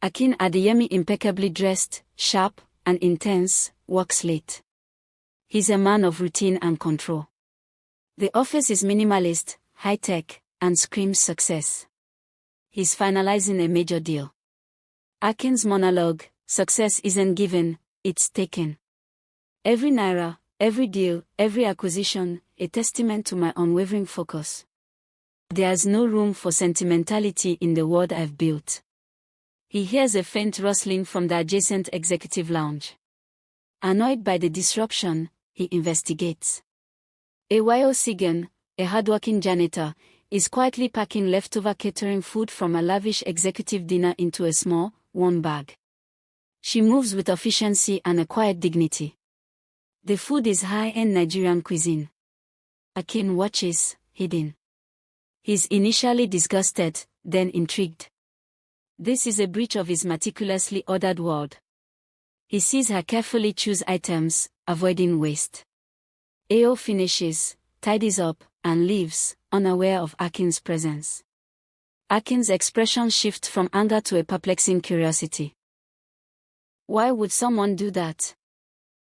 Akin Adeyemi, impeccably dressed, sharp, and intense, works late. He's a man of routine and control. The office is minimalist, high-tech, and screams success. He's finalizing a major deal. Akin's monologue: success isn't given, it's taken. Every naira, every deal, every acquisition, a testament to my unwavering focus. There's no room for sentimentality in the world I've built. He hears a faint rustling from the adjacent executive lounge. Annoyed by the disruption, he investigates. Ayo Segun, a hardworking janitor, is quietly packing leftover catering food from a lavish executive dinner into a small, worn bag. She moves with efficiency and a quiet dignity. The food is high-end Nigerian cuisine. Akin watches, hidden. He's initially disgusted, then intrigued. This is a breach of his meticulously ordered world. He sees her carefully choose items, avoiding waste. Ayo finishes, tidies up, and leaves, unaware of Akin's presence. Akin's expression shifts from anger to a perplexing curiosity. Why would someone do that?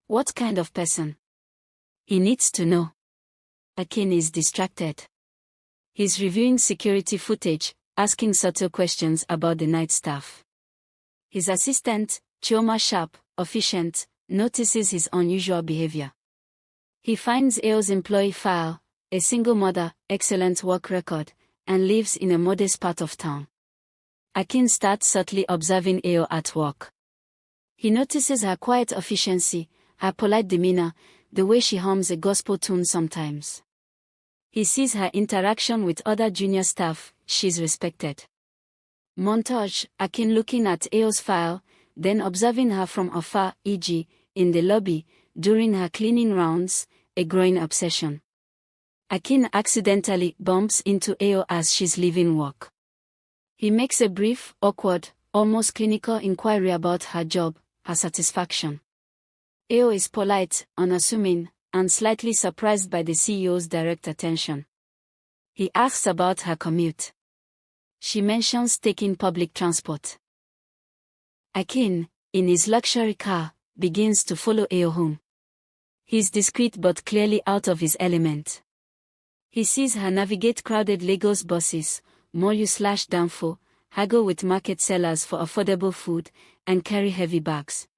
What kind of person? He needs to know. Akin is distracted. He's reviewing security footage, asking subtle questions about the night staff. His assistant, Chioma, sharp, efficient, notices his unusual behavior. He finds Ayo's employee file, a single mother, excellent work record, and lives in a modest part of town. Akin starts subtly observing Ayo at work. He notices her quiet efficiency, her polite demeanor, the way she hums a gospel tune sometimes. He sees her interaction with other junior staff. She's respected. Montage: Akin looking at Ayo's file, then observing her from afar, e.g., in the lobby, during her cleaning rounds, a growing obsession. Akin accidentally bumps into Ayo as she's leaving work. He makes a brief, awkward, almost clinical inquiry about her job, her satisfaction. Ayo is polite, unassuming, and slightly surprised by the CEO's direct attention. He asks about her commute. She mentions taking public transport. Akin, in his luxury car, begins to follow Ayo home. He's discreet but clearly out of his element. He sees her navigate crowded Lagos buses, Moyu/Danfo, haggle with market sellers for affordable food, and carry heavy bags.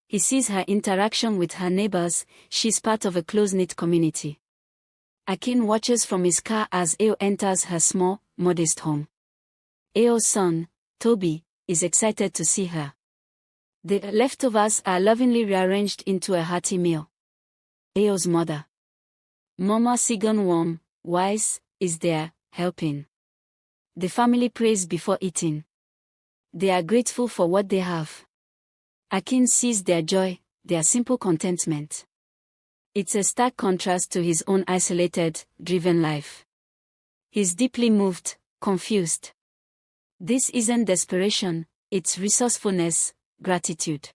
He sees her interaction with her neighbors. She's part of a close-knit community. Akin watches from his car as Ayo enters her small, modest home. Ayo's son, Toby, is excited to see her. The leftovers are lovingly rearranged into a hearty meal. Ayo's mother, Mama Segun, warm, wise, is there, helping. The family prays before eating. They are grateful for what they have. Akin sees their joy, their simple contentment. It's a stark contrast to his own isolated, driven life. He's deeply moved, confused. This isn't desperation, it's resourcefulness, gratitude.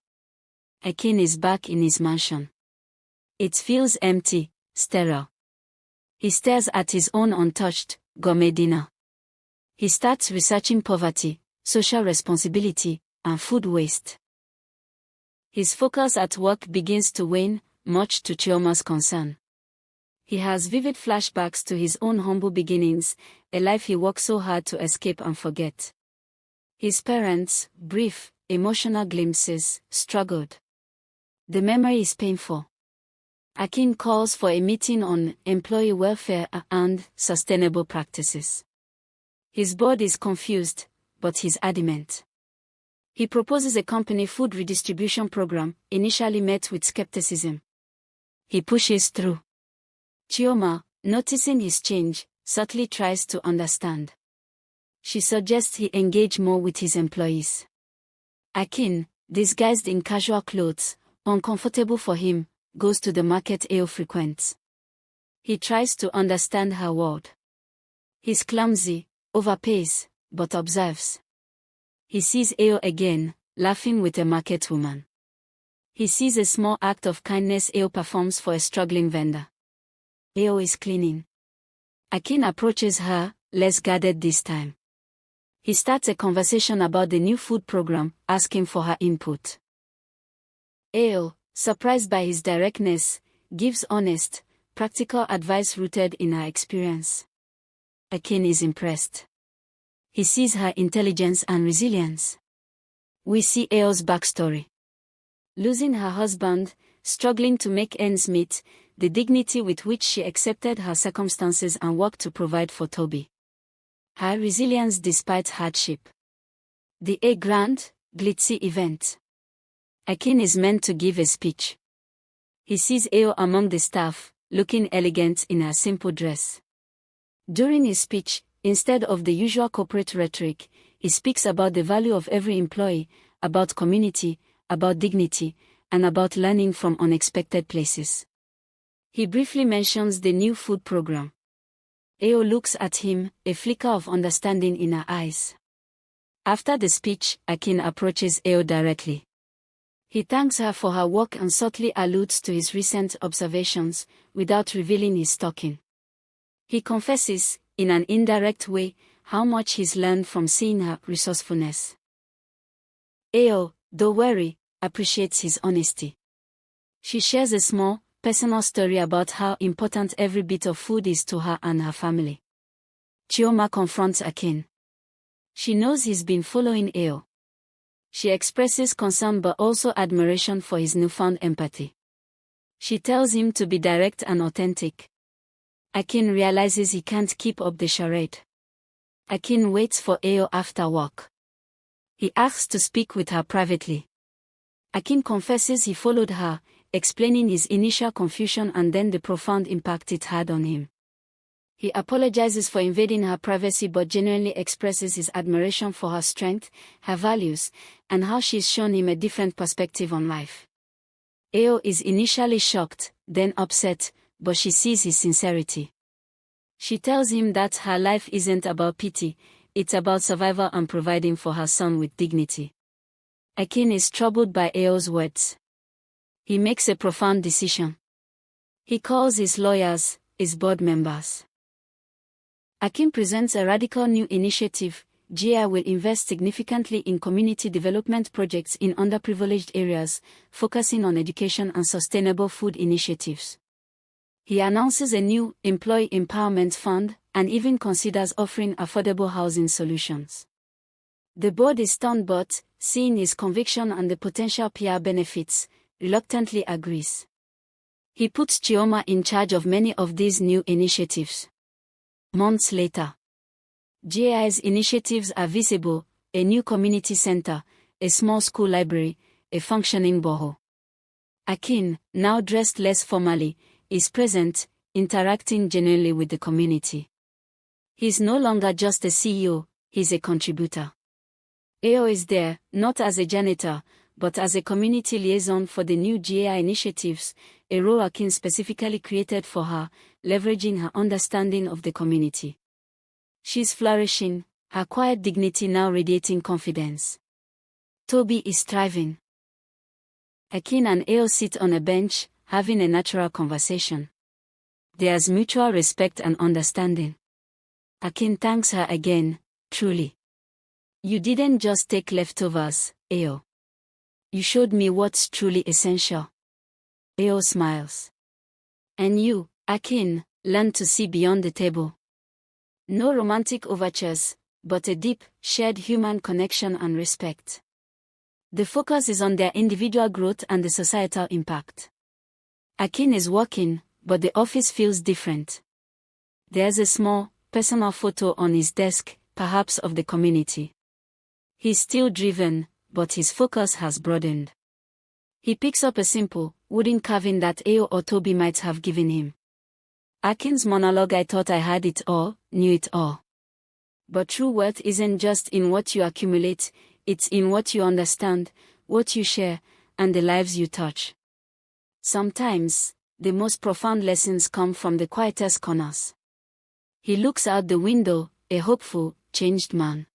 Akin is back in his mansion. It feels empty, sterile. He stares at his own untouched, gourmet dinner. He starts researching poverty, social responsibility, and food waste. His focus at work begins to wane, much to Chioma's concern. He has vivid flashbacks to his own humble beginnings, a life he worked so hard to escape and forget. His parents, brief, emotional glimpses, struggled. The memory is painful. Akin calls for a meeting on employee welfare and sustainable practices. His board is confused, but he's adamant. He proposes a company food redistribution program, initially met with skepticism. He pushes through. Chioma, noticing his change, subtly tries to understand. She suggests he engage more with his employees. Akin, disguised in casual clothes, uncomfortable for him, goes to the market Ayo frequents. He tries to understand her world. He's clumsy, overpays, but observes. He sees Ayo again, laughing with a market woman. He sees a small act of kindness Ayo performs for a struggling vendor. Ayo is cleaning. Akin approaches her, less guarded this time. He starts a conversation about the new food program, asking for her input. Ayo, surprised by his directness, gives honest, practical advice rooted in her experience. Akin is impressed. He sees her intelligence and resilience. We see Ayo's backstory. Losing her husband, struggling to make ends meet, the dignity with which she accepted her circumstances and worked to provide for Toby. Her resilience despite hardship. The grand, glitzy event. Akin is meant to give a speech. He sees Ayo among the staff, looking elegant in her simple dress. During his speech, instead of the usual corporate rhetoric, he speaks about the value of every employee, about community, about dignity, and about learning from unexpected places. He briefly mentions the new food program. Ayo looks at him, a flicker of understanding in her eyes. After the speech, Akin approaches Ayo directly. He thanks her for her work and subtly alludes to his recent observations, without revealing his talking. He confesses, in an indirect way, how much he's learned from seeing her resourcefulness. Ayo, though wary, appreciates his honesty. She shares a small, personal story about how important every bit of food is to her and her family. Chioma confronts Akin. She knows he's been following Ayo. She expresses concern but also admiration for his newfound empathy. She tells him to be direct and authentic. Akin realizes he can't keep up the charade. Akin waits for Ayo after work. He asks to speak with her privately. Akin confesses he followed her, explaining his initial confusion and then the profound impact it had on him. He apologizes for invading her privacy but genuinely expresses his admiration for her strength, her values, and how she's shown him a different perspective on life. Ayo is initially shocked, then upset, but she sees his sincerity. She tells him that her life isn't about pity, it's about survival and providing for her son with dignity. Akin is troubled by Ayo's words. He makes a profound decision. He calls his lawyers, his board members. Akin presents a radical new initiative. GI will invest significantly in community development projects in underprivileged areas, focusing on education and sustainable food initiatives. He announces a new employee empowerment fund and even considers offering affordable housing solutions. The board is stunned but, seeing his conviction and the potential PR benefits, reluctantly agrees. He puts Chioma in charge of many of these new initiatives. Months later, GI's initiatives are visible: a new community center, a small school library, a functioning borehole. Akin, now dressed less formally, is present, interacting genuinely with the community. He's no longer just a CEO, he's a contributor. Ayo is there, not as a janitor, but as a community liaison for the new GI initiatives, a role Akin specifically created for her, leveraging her understanding of the community. She's flourishing, her quiet dignity now radiating confidence. Toby is thriving. Akin and Ayo sit on a bench, having a natural conversation. There's mutual respect and understanding. Akin thanks her again, truly. You didn't just take leftovers, Ayo. You showed me what's truly essential. Ayo smiles. And you, Akin, learned to see beyond the table. No romantic overtures, but a deep, shared human connection and respect. The focus is on their individual growth and the societal impact. Akin is working, but the office feels different. There's a small, personal photo on his desk, perhaps of the community. He's still driven, but his focus has broadened. He picks up a simple, wooden carving that Ayo or Toby might have given him. Akin's monologue: I thought I had it all, knew it all. But true worth isn't just in what you accumulate, it's in what you understand, what you share, and the lives you touch. Sometimes, the most profound lessons come from the quietest corners. He looks out the window, a hopeful, changed man.